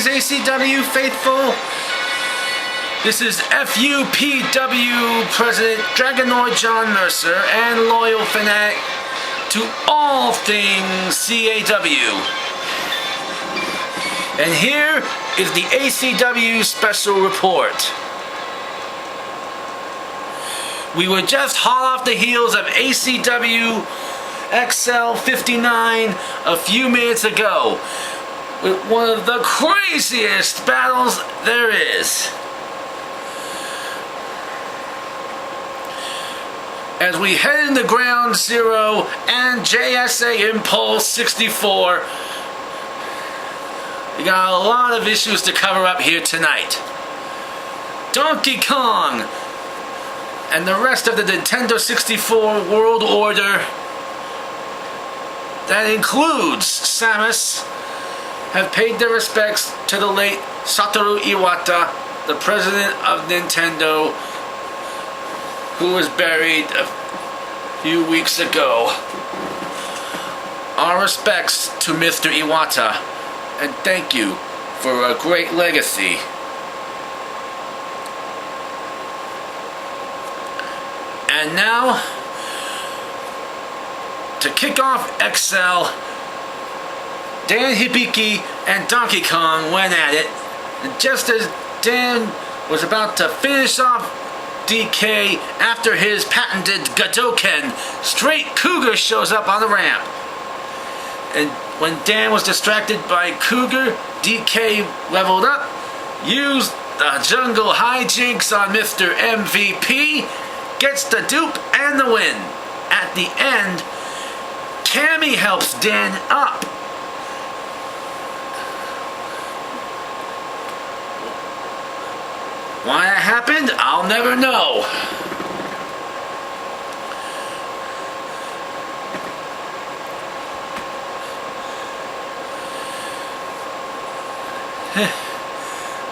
ACW faithful. This is FUPW President Dragonoid John Mercer and loyal fanatic to all things CAW. And here is the ACW Special Report. We were just hot off the heels of ACW Excel 59 a few minutes ago with one of the craziest battles there is. As we head into Ground Zero and JSA Impulse 64, we got a lot of issues to cover up here tonight. Donkey Kong and the rest of the Nintendo 64 World Order, that includes Samus, have paid their respects to the late Satoru Iwata, the president of Nintendo, who was buried a few weeks ago. Our respects to Mr. Iwata, and thank you for a great legacy. And now, to kick off Excel, Dan Hibiki and Donkey Kong went at it, and just as Dan was about to finish off DK after his patented Gadoken, straight Cougar shows up on the ramp. And when Dan was distracted by Cougar, DK leveled up, used the jungle hijinks on Mr. MVP, gets the dupe and the win. At the end, Cammy helps Dan up. Why that happened, I'll never know.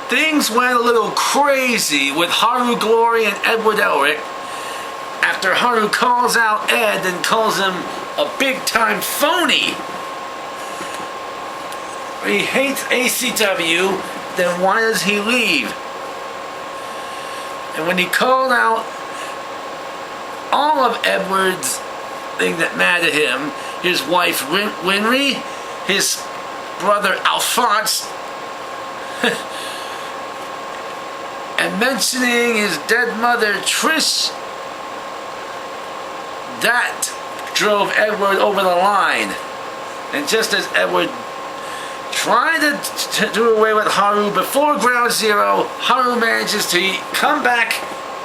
Things went a little crazy with Haru Glory and Edward Elric after Haru calls out Ed and calls him a big-time phony. He hates ACW, then why does he leave? And when he called out all of Edward's thing that mattered to him, his wife Winry, his brother Alphonse, and mentioning his dead mother Trish, that drove Edward over the line. And just as Edward tried to do away with Haru before Ground Zero, Haru manages to come back,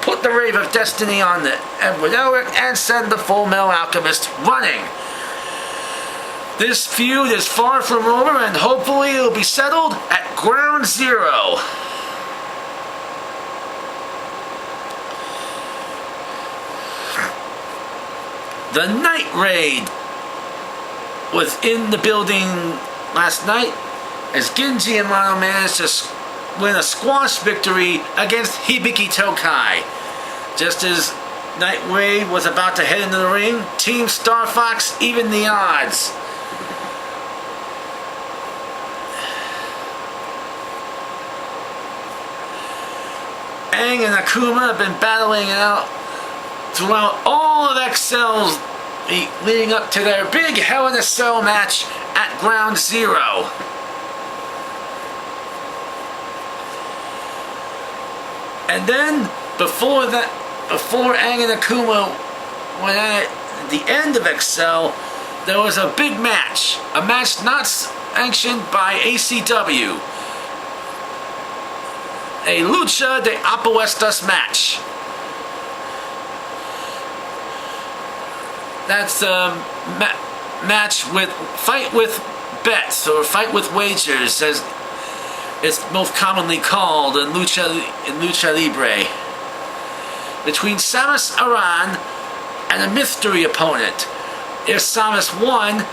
put the Rave of Destiny on the Edward Elric, and send the Full Metal Alchemist running. This feud is far from over, and hopefully it'll be settled at Ground Zero. The Night Raid was in the building last night as Genji and Mono managed to win a squash victory against Hibiki Tokai. Just as Night Raid was about to head into the ring, Team Star Fox evened the odds. Aang and Akuma have been battling it out throughout all of Excel's leading up to their big Hell in a Cell match at Ground Zero. And then, before Aang and Akuma went at the end of Excel, there was a big match. A match not sanctioned by ACW. A Lucha de Apuestas match. That's a match with fight with bets, or fight with wagers, as it's most commonly called in Lucha Libre, between Samus Aran and a mystery opponent. If Samus won,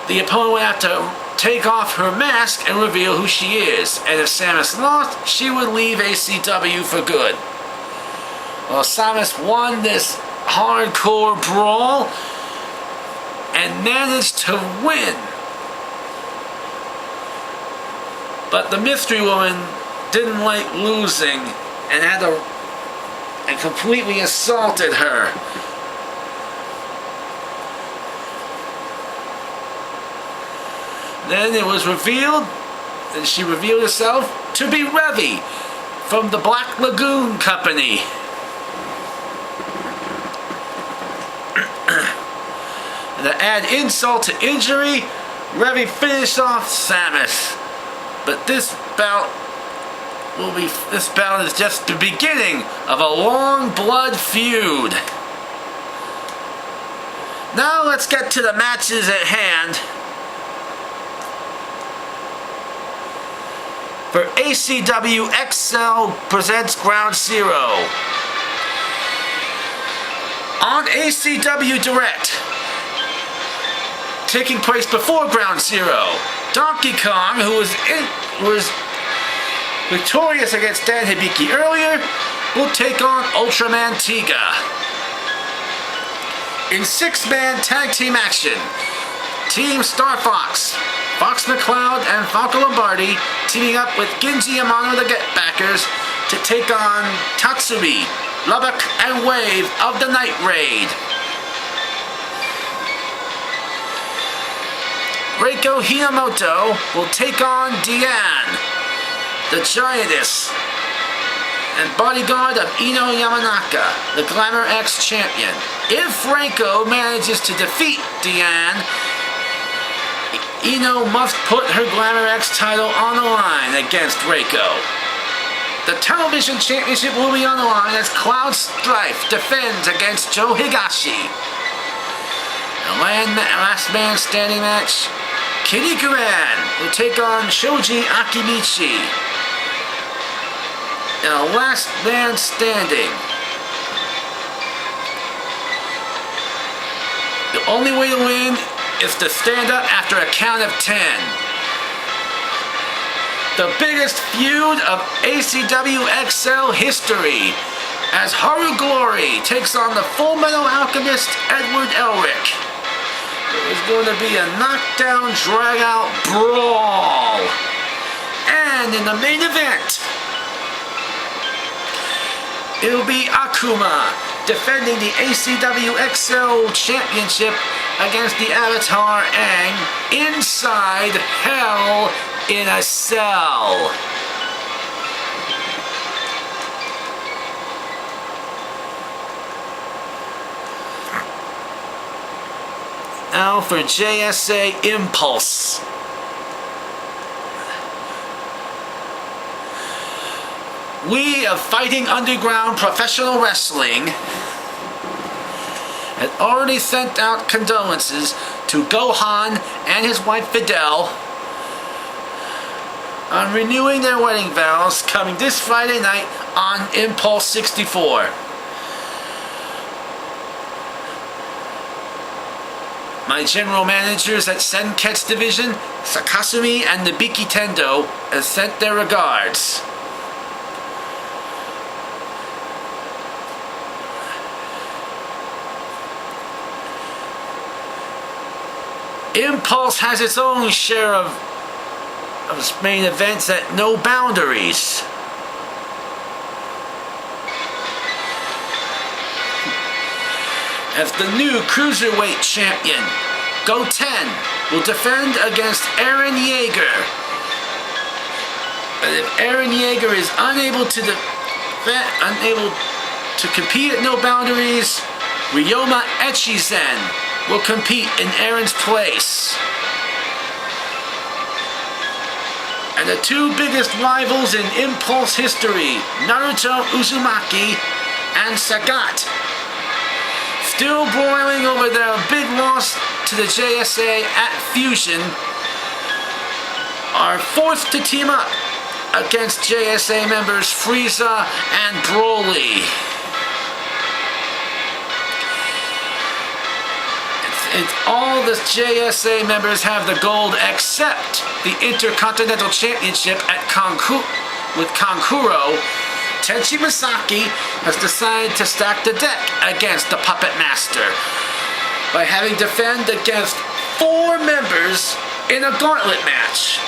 the opponent would have to take off her mask and reveal who she is, and if Samus lost, she would leave ACW for good. Well, Samus won this hardcore brawl and managed to win. But the mystery woman didn't like losing and completely assaulted her. Then it was revealed, and she revealed herself to be Revy from the Black Lagoon Company. And to add insult to injury, Revy finished off Samus. But this bout is just the beginning of a long blood feud. Now let's get to the matches at hand. For ACW Excel presents Ground Zero. On ACW Direct, taking place before Ground Zero, Donkey Kong, who was victorious against Dan Hibiki earlier, will take on Ultraman Tiga. In 6-man tag team action, Team Star Fox, Fox McCloud and Falco Lombardi teaming up with Ginji Amano the Get Backers to take on Tatsumi, Lubbock, and Wave of the Night Raid. Reiko Hinamoto will take on Diane, the Giantess, and bodyguard of Ino Yamanaka, the Glamour X champion. If Reiko manages to defeat Diane, Ino must put her Glamour X title on the line against Reiko. The television championship will be on the line as Cloud Strife defends against Joe Higashi. The last man standing match, Kitty Kuran will take on Shoji Akimichi. In a last man standing. The only way to win is to stand up after a count of 10. The biggest feud of ACW Excel history, as Haru Glory takes on the Full Metal Alchemist Edward Elric. It was going to be a knockdown, drag-out brawl. And in the main event, it'll be Akuma defending the ACW Excel Championship against the Avatar Aang inside Hell in a Cell. Now for JSA Impulse. We of Fighting Underground Professional Wrestling had already sent out condolences to Gohan and his wife Fidel on renewing their wedding vows coming this Friday night on Impulse 64. My general managers at Senketsu Division, Sakasumi and Nabiki Tendo, have sent their regards. Impulse has its own share of main events at No Boundaries. As the new Cruiserweight champion, Goten will defend against Eren Yeager. But if Eren Yeager is unable to compete at No Boundaries, Ryoma Echizen will compete in Eren's place. And the two biggest rivals in Impulse history, Naruto Uzumaki and Sagat, still broiling over their big loss to the JSA at Fusion, are forced to team up against JSA members Frieza and Broly. All the JSA members have the gold except the Intercontinental Championship at with Kankuro. Tenchi Masaki has decided to stack the deck against the Puppet Master by having defend against 4 members in a gauntlet match.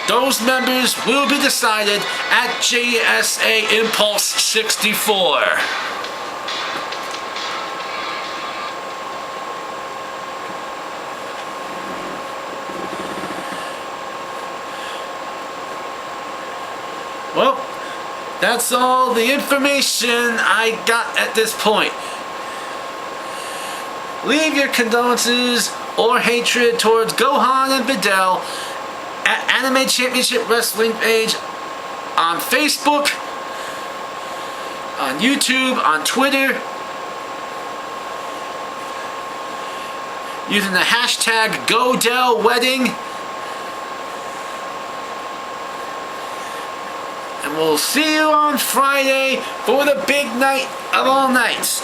Those members will be decided at JSA Impulse 64. Well, that's all the information I got at this point. Leave your condolences or hatred towards Gohan and Videl at Anime Championship Wrestling page on Facebook, on YouTube, on Twitter, using the hashtag GoDellWedding. And we'll see you on Friday for the big night of all nights.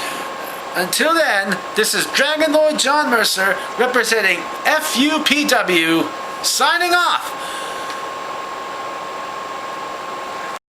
Until then, this is Dragon Lord John Mercer representing FUPW, signing off.